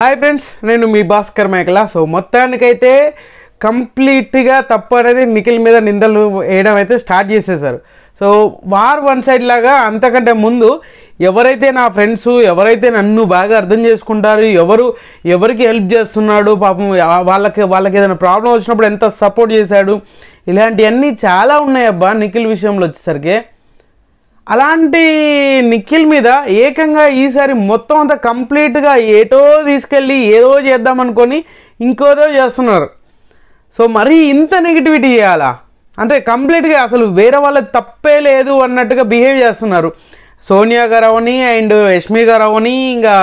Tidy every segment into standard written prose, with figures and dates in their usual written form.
Hi friends, నేను మీ భాస్కర్ మేకల. So మొత్తానికైతే కంప్లీట్గా తప్పు అనేది నిఖిల్ మీద నిందలు వేయడం అయితే స్టార్ట్ చేసేసారు. సో వార్ వన్ సైడ్ లాగా. అంతకంటే ముందు ఎవరైతే నా ఫ్రెండ్స్, ఎవరైతే నన్ను బాగా అర్థం చేసుకుంటారు, ఎవరికి హెల్ప్ చేస్తున్నాడు, పాపం వాళ్ళకి ఏదైనా ప్రాబ్లం వచ్చినప్పుడు ఎంత సపోర్ట్ చేశాడు, ఇలాంటివన్నీ చాలా ఉన్నాయి అబ్బా నిఖిల్ విషయంలో వచ్చేసరికి. అలాంటి నిఖిల్ మీద ఏకంగా ఈసారి మొత్తం అంతా కంప్లీట్గా ఏటో తీసుకెళ్ళి ఏదో చేద్దామనుకొని ఇంకోదో చేస్తున్నారు. సో మరీ ఇంత నెగిటివిటీ చేయాలా? అంటే కంప్లీట్గా అసలు వేరే వాళ్ళకి తప్పే లేదు అన్నట్టుగా బిహేవ్ చేస్తున్నారు. సోనియా గారు అవని అండ్ యష్మి గారు అవని, ఇంకా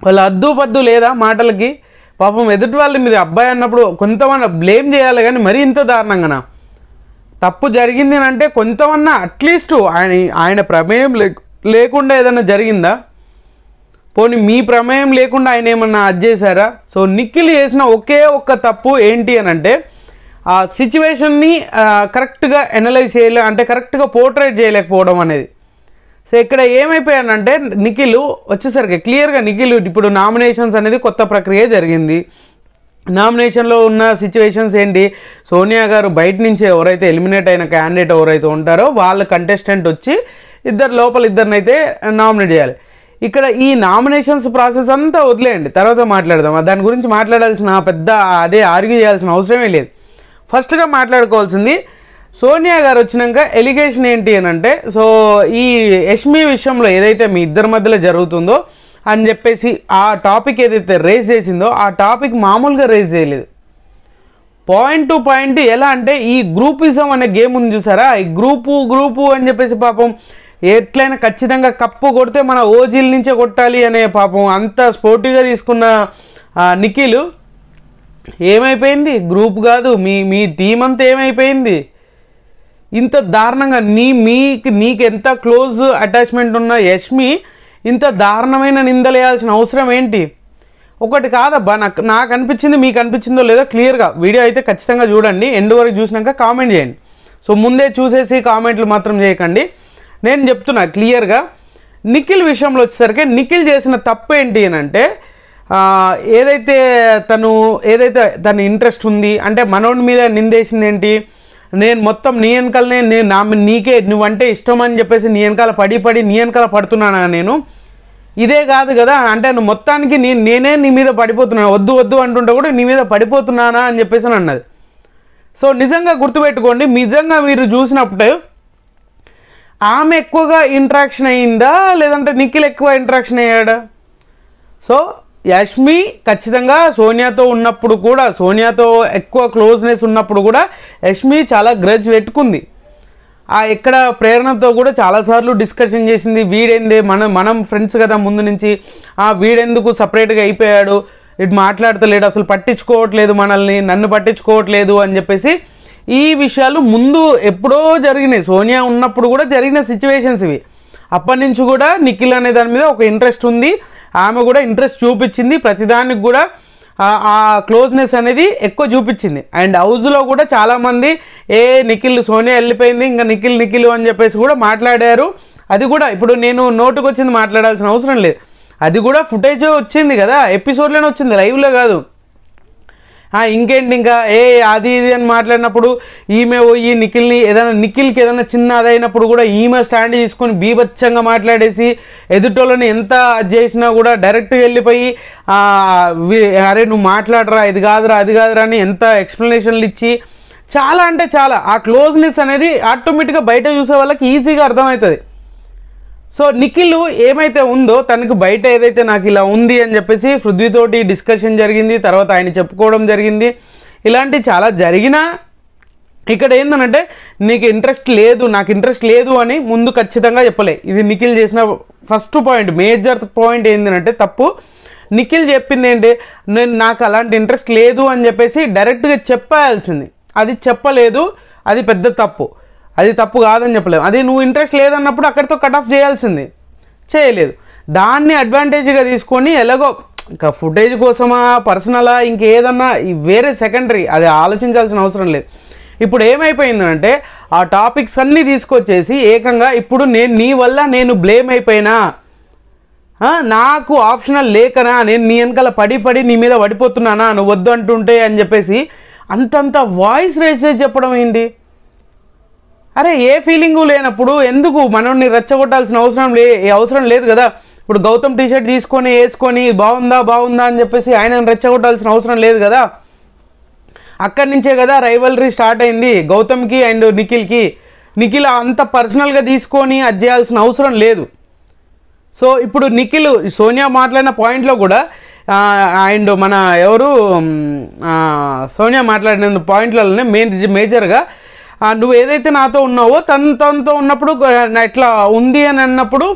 వాళ్ళ అద్దు పద్దు లేదా మాటలకి. పాపం ఎదుటి వాళ్ళ మీద అబ్బాయి అన్నప్పుడు కొంతమంది బ్లేమ్ చేయాలి, కానీ మరీ ఇంత దారుణంగానా? తప్పు జరిగింది అంటే కొంతమన్నా అట్లీస్ట్ ఆయన ప్రమేయం లేకుండా ఏదైనా జరిగిందా? పోనీ మీ ప్రమేయం లేకుండా ఆయన ఏమన్నా అది చేశారా? సో నిఖిల్ చేసిన ఒకే ఒక్క తప్పు ఏంటి అని అంటే ఆ సిచ్యువేషన్ని కరెక్ట్గా అనలైజ్ చేయలే, అంటే కరెక్ట్గా పోర్ట్రేట్ చేయలేకపోవడం అనేది. సో ఇక్కడ ఏమైపోయానంటే నిఖిల్ వచ్చేసరికి క్లియర్గా నిఖిల్ ఇప్పుడు నామినేషన్స్ అనేది కొత్త ప్రక్రియ జరిగింది. నామినేషన్లో ఉన్న సిచ్యువేషన్స్ ఏంటి? సోనియా గారు బయట నుంచి ఎవరైతే ఎలిమినేట్ అయిన క్యాండిడేట్ ఎవరైతే ఉంటారో వాళ్ళ కంటెస్టెంట్ వచ్చి ఇద్దరినైతే నామినేట్ చేయాలి. ఇక్కడ ఈ నామినేషన్స్ ప్రాసెస్ అంతా వదిలేయండి, తర్వాత మాట్లాడదాం. దాని గురించి మాట్లాడాల్సిన పెద్ద ఆర్గ్యూ చేయాల్సిన అవసరమే లేదు. ఫస్ట్గా మాట్లాడుకోవాల్సింది సోనియా గారు వచ్చినాక ఎలిగేషన్ ఏంటి అని అంటే, సో ఈ యష్మి విషయంలో ఏదైతే మీ ఇద్దరి మధ్యలో జరుగుతుందో అని చెప్పేసి ఆ టాపిక్ ఏదైతే రేజ్ చేసిందో ఆ టాపిక్ మామూలుగా రేజ్ చేయలేదు. పాయింట్ టు పాయింట్ ఎలా అంటే ఈ గ్రూపిజం అనే గేమ్ ఉంది చూసారా, ఈ గ్రూపు అని చెప్పేసి పాపం ఎట్లయినా ఖచ్చితంగా కప్పు కొడితే మన ఓజీల నుంచే కొట్టాలి అనే పాపం అంత స్పోర్టివ్గా తీసుకున్న నిఖిల్ ఏమైపోయింది? గ్రూప్ కాదు, మీ టీం అంతా ఏమైపోయింది? ఇంత దారుణంగా నీకు ఎంత క్లోజ్ అటాచ్మెంట్ ఉన్న యష్మి ఇంత దారుణమైన నిందలేయాల్సిన అవసరం ఏంటి? ఒకటి కాదబ్బా, నాకు అనిపించింది, మీకు అనిపించిందో లేదో క్లియర్గా వీడియో అయితే ఖచ్చితంగా చూడండి, ఎండ్ వరకు చూసినాక కామెంట్ చేయండి. సో ముందే చూసేసి కామెంట్లు మాత్రం చేయకండి. నేను చెప్తున్నా క్లియర్గా, నిఖిల్ విషయంలో వచ్చేసరికి నిఖిల్ చేసిన తప్పు ఏంటి అని అంటే ఏదైతే తన ఇంట్రెస్ట్ ఉంది అంటే మనోడి మీద నిందేసింది ఏంటి? నేను మొత్తం నీ వెనకాలనే నీకే నువ్వంటే ఇష్టం అని చెప్పేసి నీ వెనకాల పడి నీ వెనకాల పడుతున్నానా నేను? ఇదే కాదు కదా, అంటే నువ్వు మొత్తానికి నేనే నీ మీద పడిపోతున్నాను, వద్దు అంటుంటే కూడా నీ మీద పడిపోతున్నానా అని చెప్పేసి అన్నది. సో నిజంగా గుర్తుపెట్టుకోండి, నిజంగా మీరు చూసినప్పుడు ఆమె ఎక్కువగా ఇంట్రాక్షన్ అయ్యిందా లేదంటే నిఖిల్ ఎక్కువ ఇంట్రాక్షన్ అయ్యాడా? సో యష్మి ఖచ్చితంగా సోనియాతో ఉన్నప్పుడు కూడా, సోనియాతో ఎక్కువ క్లోజ్నెస్ ఉన్నప్పుడు కూడా యష్మి చాలా గ్రడ్జ్ పెట్టుకుంది. ఎక్కడ ప్రేరణతో కూడా చాలాసార్లు డిస్కషన్ చేసింది. వీడేందే, మనం ఫ్రెండ్స్ కదా ముందు నుంచి, వీడెందుకు సపరేట్గా అయిపోయాడు, ఇటు మాట్లాడతలేడు, అసలు పట్టించుకోవట్లేదు మనల్ని, నన్ను పట్టించుకోవట్లేదు అని చెప్పేసి ఈ విషయాలు ముందు ఎప్పుడో జరిగినాయి. సోనియా ఉన్నప్పుడు కూడా జరిగిన సిచ్యువేషన్స్ ఇవి. అప్పటి నుంచి కూడా నిఖిల్ అనే దాని మీద ఒక ఇంట్రెస్ట్ ఉంది, ఆమె కూడా ఇంట్రెస్ట్ చూపించింది, ప్రతిదానికి కూడా ఆ క్లోజ్నెస్ అనేది ఎక్కువ చూపించింది. అండ్ హౌస్లో కూడా చాలామంది నిఖిల్ సోనియా వెళ్ళిపోయింది ఇంకా నిఖిల్ అని చెప్పేసి కూడా మాట్లాడారు. అది కూడా ఇప్పుడు నేను నోటుకు వచ్చింది మాట్లాడాల్సిన అవసరం లేదు, అది కూడా ఫుటేజ్ వచ్చింది కదా, ఎపిసోడ్లోనే వచ్చింది, లైవ్లో కాదు. ఇంకేంటి ఇంకా అది ఇది అని మాట్లాడినప్పుడు ఈమె పోయి నిఖిల్కి ఏదైనా చిన్న అదైనప్పుడు కూడా ఈమె స్టాండ్ తీసుకొని బీభత్సంగా మాట్లాడేసి ఎదుటోళ్ళని ఎంత చేసినా కూడా డైరెక్ట్గా వెళ్ళిపోయి అరే నువ్వు మాట్లాడరా, ఇది కాదురా అది కాదురా అని ఎంత ఎక్స్ప్లెనేషన్లు ఇచ్చి చాలా అంటే చాలా ఆ క్లోజ్నెస్ అనేది ఆటోమేటిక్గా బయట చూసే వాళ్ళకి ఈజీగా అర్థమవుతుంది. సో నిఖిల్ ఏమైతే ఉందో తనకు బయట ఏదైతే నాకు ఇలా ఉంది అని చెప్పేసి పృథ్వీతోటి డిస్కషన్ జరిగింది, తర్వాత ఆయన చెప్పుకోవడం జరిగింది, ఇలాంటి చాలా జరిగినా ఇక్కడ ఏంటంటే నాకు ఇంట్రెస్ట్ లేదు అని ముందు ఖచ్చితంగా చెప్పలే. ఇది నిఖిల్ చేసిన ఫస్ట్ పాయింట్, మేజర్ పాయింట్ ఏంటంటే తప్పు. నిఖిల్ చెప్పింది ఏంటి, నాకు అలాంటి ఇంట్రెస్ట్ లేదు అని చెప్పేసి డైరెక్ట్గా చెప్పాల్సింది, అది చెప్పలేదు, అది పెద్ద తప్పు. అది తప్పు కాదని చెప్పలేము. అది నువ్వు ఇంట్రెస్ట్ లేదన్నప్పుడు అక్కడితో కట్ ఆఫ్ చేయాల్సింది, చేయలేదు. దాన్ని అడ్వాంటేజ్గా తీసుకొని ఎలాగో ఇంకా ఫుటేజ్ కోసమా పర్సనలా ఇంకేదన్నా వేరే సెకండరీ, అది ఆలోచించాల్సిన అవసరం లేదు. ఇప్పుడు ఏమైపోయిందంటే ఆ టాపిక్స్ అన్నీ తీసుకొచ్చేసి ఏకంగా ఇప్పుడు నీ వల్ల నేను బ్లేమ్ అయిపోయినా నాకు ఆప్షనల్ లేకనా, నేను నీ వెనకాల పడి నీ మీద పడిపోతున్నానా, నువ్వు వద్దు అంటుంటే అని చెప్పేసి అంతంత వాయిస్ రేస్ చేసి చెప్పడం ఏంటి? అరే ఏ ఫీలింగు లేనప్పుడు ఎందుకు మనల్ని రెచ్చగొట్టాల్సిన అవసరం లేదు కదా. ఇప్పుడు గౌతమ్ టీషర్ట్ తీసుకొని వేసుకొని బాగుందా అని చెప్పేసి ఆయనను రెచ్చగొట్టాల్సిన అవసరం లేదు కదా. అక్కడి నుంచే కదా రైవలరీ స్టార్ట్ అయింది గౌతమ్కి అండ్ నిఖిల్కి. నిఖిల్ అంత పర్సనల్గా తీసుకొని అది చేయాల్సిన అవసరం లేదు. సో ఇప్పుడు నిఖిల్ సోనియా మాట్లాడిన పాయింట్లో కూడా అండ్ మన ఎవరు సోనియా మాట్లాడిన పాయింట్లలోనే మేజర్గా నువ్వు ఏదైతే నాతో ఉన్నావో తనతో ఉన్నప్పుడు ఇట్లా ఉంది అని అన్నప్పుడు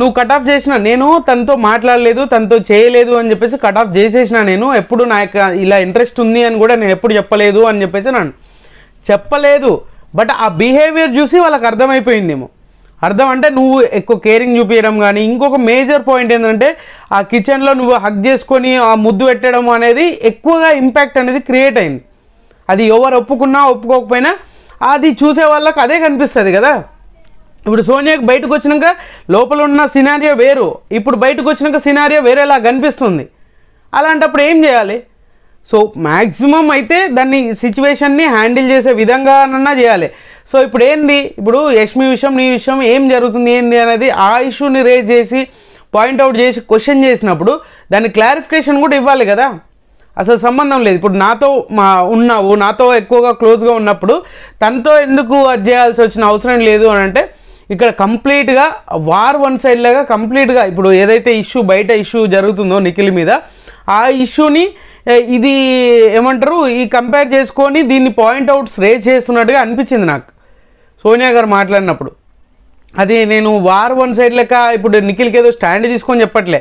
నువ్వు కట్ ఆఫ్ చేసిన, నేను తనతో మాట్లాడలేదు, తనతో చేయలేదు అని చెప్పేసి కట్ ఆఫ్ చేసేసిన. నేను ఎప్పుడు నాకు ఇలా ఇంట్రెస్ట్ ఉంది అని కూడా నేను ఎప్పుడు చెప్పలేదు అని చెప్పేసి నన్ను చెప్పలేదు. బట్ ఆ బిహేవియర్ చూసి వాళ్ళకి అర్థమైపోయిందేమో. అర్థం అంటే నువ్వు ఎక్కువ కేరింగ్ చూపించడం కానీ, ఇంకొక మేజర్ పాయింట్ ఏంటంటే ఆ కిచెన్లో నువ్వు హగ్ చేసుకొని ఆ ముద్దు పెట్టడం అనేది ఎక్కువగా ఇంపాక్ట్ అనేది క్రియేట్ అయింది. అది ఎవరు ఒప్పుకున్నా ఒప్పుకోకపోయినా అది చూసే వాళ్ళకి అదే కనిపిస్తుంది కదా. ఇప్పుడు సోనియాకి బయటకు వచ్చినాక లోపల ఉన్న సినారియో వేరు, ఇప్పుడు బయటకు వచ్చినాక సినారియో వేరేలా కనిపిస్తుంది. అలాంటప్పుడు ఏం చేయాలి? సో మ్యాక్సిమం అయితే దాన్ని సిచ్యువేషన్ని హ్యాండిల్ చేసే విధంగానన్నా చేయాలి. సో ఇప్పుడు ఏంది, ఇప్పుడు యష్మి విషయం నీ విషయం ఏం జరుగుతుంది ఏంది అనేది ఆ ఇష్యూని రేజ్ చేసి పాయింట్అవుట్ చేసి క్వశ్చన్ చేసినప్పుడు దాని క్లారిఫికేషన్ కూడా ఇవ్వాలి కదా. అసలు సంబంధం లేదు. ఇప్పుడు నాతో ఉన్నావు, నాతో ఎక్కువగా క్లోజ్గా ఉన్నప్పుడు తనతో ఎందుకు అది చేయాల్సి వచ్చిన అవసరం లేదు అని అంటే ఇక్కడ కంప్లీట్గా వార్ వన్ సైడ్ లాగా కంప్లీట్గా ఇప్పుడు ఏదైతే బయట ఇష్యూ జరుగుతుందో నిఖిల్ మీద, ఆ ఇష్యూని ఇది ఏమంటారు ఈ కంపేర్ చేసుకొని దీన్ని పాయింట్అవుట్స్ రేజ్ చేస్తున్నట్టుగా అనిపించింది నాకు సోనియా గారు మాట్లాడినప్పుడు. అది నేను వార్ వన్ సైడ్ లెక్క ఇప్పుడు నిఖిల్కి ఏదో స్టాండ్ తీసుకొని చెప్పట్లే.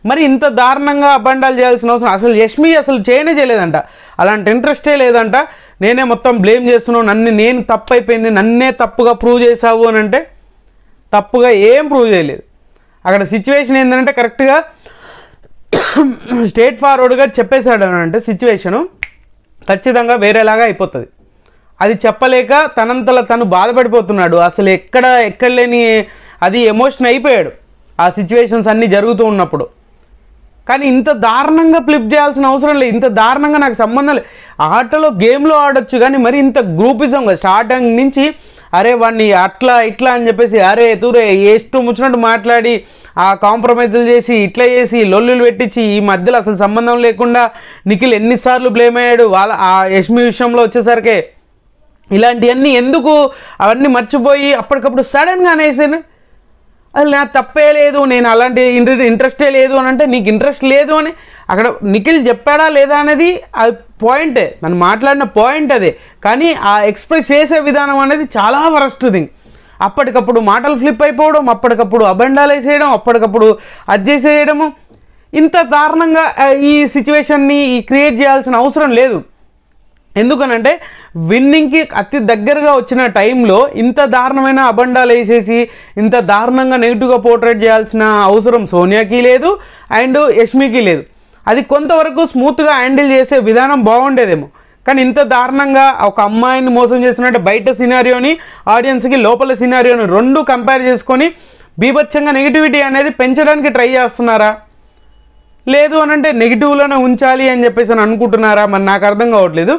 మరి ఇంత దారుణంగా అబండాలు చేయాల్సిన అవసరం అసలు యష్మి అసలు చేయలేదంట, అలాంటి ఇంట్రెస్టే లేదంట. నేనే మొత్తం బ్లేమ్ చేస్తున్నావు, నేను తప్పు అయిపోయింది, నన్నే తప్పుగా ప్రూవ్ చేసావు అని అంటే తప్పుగా ఏం ప్రూవ్ చేయలేదు. అక్కడ సిచ్యువేషన్ ఏంటంటే కరెక్ట్గా స్ట్రేట్ ఫార్వర్డ్గా చెప్పేశాడు అని అంటే సిచ్యువేషను ఖచ్చితంగా వేరేలాగా అయిపోతుంది. అది చెప్పలేక తనంతలా తను బాధపడిపోతున్నాడు. అసలు ఎక్కడ లేని అది ఎమోషన్ అయిపోయాడు ఆ సిచ్యువేషన్స్ అన్నీ జరుగుతూ ఉన్నప్పుడు. కానీ ఇంత దారుణంగా ఫ్లిప్ చేయాల్సిన అవసరం లేదు, ఇంత దారుణంగా నాకు సంబంధం లేదు. ఆటలో గేమ్లో ఆడొచ్చు కానీ మరి ఇంత గ్రూపిజంగా స్టార్టింగ్ నుంచి అరే వాడిని అట్లా ఇట్లా అని చెప్పేసి అరే తూరే ಎಷ್ಟು ముచ్చినట్టు మాట్లాడి ఆ కాంప్రమైజులు చేసి ఇట్లా చేసి లొల్లులు పెట్టించి ఈ మధ్యలో అసలు సంబంధం లేకుండా నిఖిల్ ఎన్నిసార్లు బ్లేమ్ అయ్యాడు ఆ యష్మి విషయంలో వచ్చేసరికి. ఇలాంటివన్నీ ఎందుకు అవన్నీ మర్చిపోయి అప్పటికప్పుడు సడన్గా అనేసాను అది నాకు తప్పే లేదు, నేను అలాంటి ఇంట్రెస్టే లేదు అని అంటే నీకు ఇంట్రెస్ట్ లేదు అని అక్కడ నిఖిల్ చెప్పాడా లేదా అనేది అది పాయింటే, నన్ను మాట్లాడిన పాయింట్ అదే. కానీ ఆ ఎక్స్ప్రెస్ చేసే విధానం అనేది చాలా వరస్ట్ థింగ్. అప్పటికప్పుడు మాటలు ఫ్లిప్ అయిపోవడం, అప్పటికప్పుడు అబండాలు వేసేయడం, అప్పటికప్పుడు అది చేసేయడము, ఇంత దారుణంగా ఈ సిచ్యువేషన్ని క్రియేట్ చేయాల్సిన అవసరం లేదు. ఎందుకనంటే విన్నింగ్కి అతి దగ్గరగా వచ్చిన టైంలో ఇంత దారుణమైన అబండాలు వేసేసి ఇంత దారుణంగా నెగిటివ్గా పోర్ట్రేట్ చేయాల్సిన అవసరం సోనియాకి లేదు అండ్ యష్మికి లేదు. అది కొంతవరకు స్మూత్గా హ్యాండిల్ చేసే విధానం బాగుండేదేమో. కానీ ఇంత దారుణంగా ఒక అమ్మాయిని మోసం చేస్తున్నట్టు బయట సినారియోని ఆడియన్స్కి లోపల సినారియోని రెండు కంపేర్ చేసుకొని బీభత్సంగా నెగిటివిటీ అనేది పెంచడానికి ట్రై చేస్తున్నారా, లేదు అని అంటే నెగిటివ్లోనే ఉంచాలి అని చెప్పేసి అని అనుకుంటున్నారా? మరి నాకు అర్థం కావట్లేదు.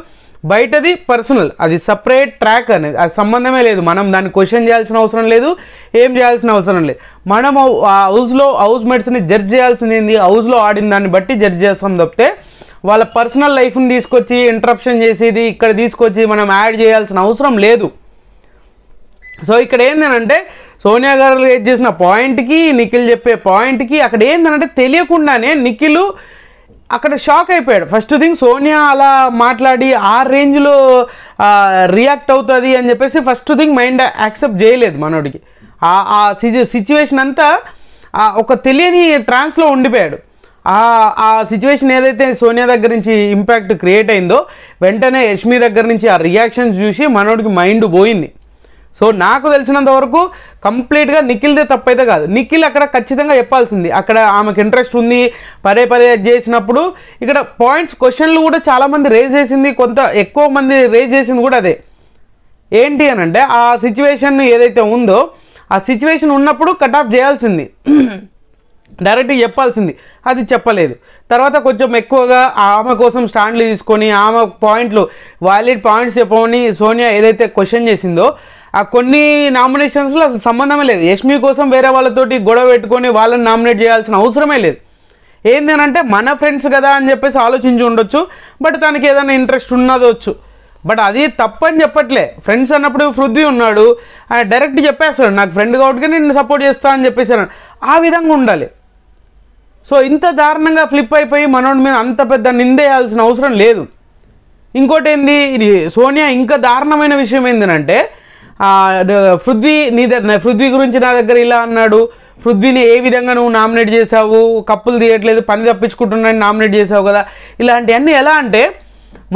బయటది పర్సనల్, అది సపరేట్ ట్రాక్ అనేది, అది సంబంధమే లేదు. మనం దాన్ని క్వశ్చన్ చేయాల్సిన అవసరం లేదు, ఏం చేయాల్సిన అవసరం లేదు. మనం హౌస్ మేట్స్ని జడ్జ్ చేయాల్సింది ఏంది, హౌస్లో ఆడిన దాన్ని బట్టి జడ్జ్ చేస్తాం తప్పితే వాళ్ళ పర్సనల్ లైఫ్ని తీసుకొచ్చి ఇంటరప్షన్ చేసేది ఇక్కడ తీసుకొచ్చి మనం యాడ్ చేయాల్సిన అవసరం లేదు. సో ఇక్కడ ఏంటంటే సోనియా గారు ఏది చేసిన పాయింట్కి నిఖిల్ చెప్పే పాయింట్కి అక్కడ ఏంటంటే తెలియకుండానే నిఖిల్ అక్కడ షాక్ అయిపోయాడు. ఫస్ట్ థింగ్ సోనియా అలా మాట్లాడి ఆ రేంజ్లో రియాక్ట్ అవుతుంది అని చెప్పేసి ఫస్ట్ థింగ్ మైండ్ యాక్సెప్ట్ చేయలేదు మనోడికి. ఆ సిచ్యువేషన్ అంతా ఒక తెలియని ట్రాన్స్లో ఉండిపోయాడు. ఆ సిచ్యువేషన్ ఏదైతే సోనియా దగ్గర నుంచి ఇంపాక్ట్ క్రియేట్ అయిందో వెంటనే యష్మి దగ్గర నుంచి ఆ రియాక్షన్స్ చూసి మనోడికి మైండ్ పోయింది. సో నాకు తెలిసినంత వరకు కంప్లీట్గా నిఖిల్దే తప్పైతే కాదు. నిఖిల్ అక్కడ ఖచ్చితంగా చెప్పాల్సింది, అక్కడ ఆమెకు ఇంట్రెస్ట్ ఉంది పదే చేసినప్పుడు ఇక్కడ పాయింట్స్ క్వశ్చన్లు కూడా చాలామంది రేజ్ చేసింది, కొంత ఎక్కువ మంది రేజ్ చేసింది కూడా అదే. ఏంటి అని అంటే ఆ సిచ్యువేషన్ ఏదైతే ఉందో ఆ సిచ్యువేషన్ ఉన్నప్పుడు కట్ ఆఫ్ చేయాల్సింది. డైరెక్ట్గా చెప్పాల్సింది, అది చెప్పలేదు. తర్వాత కొంచెం ఎక్కువగా ఆమె కోసం స్టాండ్లు తీసుకొని ఆమె పాయింట్లు వాలిడ్ పాయింట్స్ చెప్పమని సోనియా ఏదైతే క్వశ్చన్ చేసిందో ఆ కొన్ని నామినేషన్స్లో అసలు సంబంధమే లేదు. యష్మి కోసం వేరే వాళ్ళతోటి గొడవ పెట్టుకొని వాళ్ళని నామినేట్ చేయాల్సిన అవసరమే లేదు. ఏంటంటే మన ఫ్రెండ్స్ కదా అని చెప్పేసి ఆలోచించి ఉండొచ్చు, బట్ తనకి ఏదైనా ఇంట్రెస్ట్ ఉన్నదొచ్చు, బట్ అది తప్పని చెప్పట్లే. ఫ్రెండ్స్ అన్నప్పుడు పృథ్వీ ఉన్నాడు, ఆయన డైరెక్ట్ చెప్పేస్తాడు నాకు ఫ్రెండ్ కాబట్టి నేను సపోర్ట్ చేస్తా అని చెప్పేసాను. ఆ విధంగా ఉండాలి. సో ఇంత దారుణంగా ఫ్లిప్ అయిపోయి మనోడి మీద అంత పెద్ద నిందేయాల్సిన అవసరం లేదు. ఇంకోటి ఏంది, ఇది సోనియా ఇంకా దారుణమైన విషయం ఏంటంటే పృథ్వీ గురించి నా దగ్గర ఇలా అన్నాడు, పృథ్వీని ఏ విధంగా నువ్వు నామినేట్ చేసావు, కప్పులు తీయట్లేదు పని తప్పించుకుంటున్నాను నామినేట్ చేసావు కదా, ఇలాంటివన్నీ ఎలా అంటే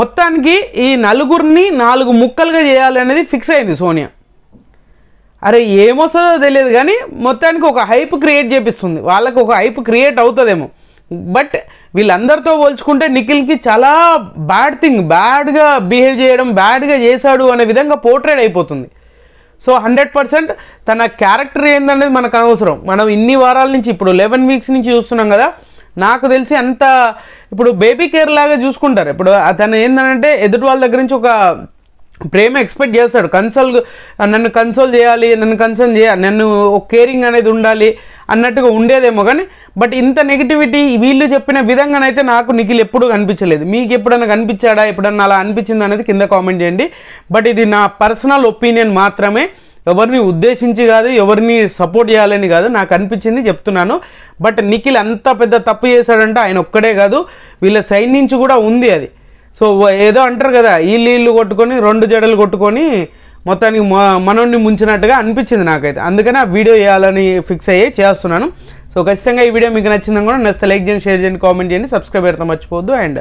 మొత్తానికి ఈ నలుగురిని 4 ముక్కలుగా చేయాలి అనేది ఫిక్స్ అయింది సోనియా. అరే ఏమొస్తుందో తెలియదు కానీ మొత్తానికి ఒక హైప్ క్రియేట్ చేపిస్తుంది, వాళ్ళకి ఒక హైప్ క్రియేట్ అవుతుందేమో. బట్ వీళ్ళందరితో పోల్చుకుంటే నిఖిల్కి చాలా బ్యాడ్గా బిహేవ్ చేయడం, బ్యాడ్గా చేశాడు అనే విధంగా పోర్ట్రేట్ అయిపోతుంది. సో 100% తన క్యారెక్టర్ ఏందనేది మనకు అనవసరం. మనం ఇన్ని వారాల నుంచి ఇప్పుడు 11 వీక్స్ నుంచి చూస్తున్నాం కదా, నాకు తెలిసి అంత ఇప్పుడు బేబీ కేర్ లాగా చూసుకుంటారు. ఇప్పుడు తను ఏంటంటే ఎదుటి వాళ్ళ దగ్గర నుంచి ఒక ప్రేమ ఎక్స్పెక్ట్ చేస్తాడు, నన్ను కన్సోల్ చేయాలి, నన్ను ఒక కేరింగ్ అనేది ఉండాలి అన్నట్టుగా ఉండేదేమో. కానీ బట్ ఇంత నెగిటివిటీ వీళ్ళు చెప్పిన విధంగానైతే నాకు నిఖిల్ ఎప్పుడు కనిపించలేదు. మీకు ఎప్పుడన్నా కనిపించాడా, ఎప్పుడన్నా అలా అనిపించింది అనేది కింద కామెంట్ చేయండి. బట్ ఇది నా పర్సనల్ ఒపీనియన్ మాత్రమే, ఎవరిని ఉద్దేశించి కాదు, ఎవరిని సపోర్ట్ చేయాలని కాదు, నాకు అనిపించింది చెప్తున్నాను. బట్ నిఖిల్ అంత పెద్ద తప్పు చేశాడంటే ఆయన ఒక్కడే కాదు, వీళ్ళ సైడ్ నుంచి కూడా ఉంది అది. సో ఏదో అంటారు కదా, ఇల్లు కొట్టుకొని 2 జడలు కొట్టుకొని మొత్తానికి మనోడిని ముంచినట్టుగా అనిపించింది నాకైతే. అందుకని ఆ వీడియో చేయాలని ఫిక్స్ అయ్యి చేస్తున్నాను. సో ఖచ్చితంగా ఈ వీడియో మీకు నచ్చిందని కూడా నచ్చితే లైక్ చేయండి, షేర్ చేయండి, కామెంట్ చేయండి, సబ్స్క్రైబ్ పెడతాం మర్చిపోవద్దు. అండ్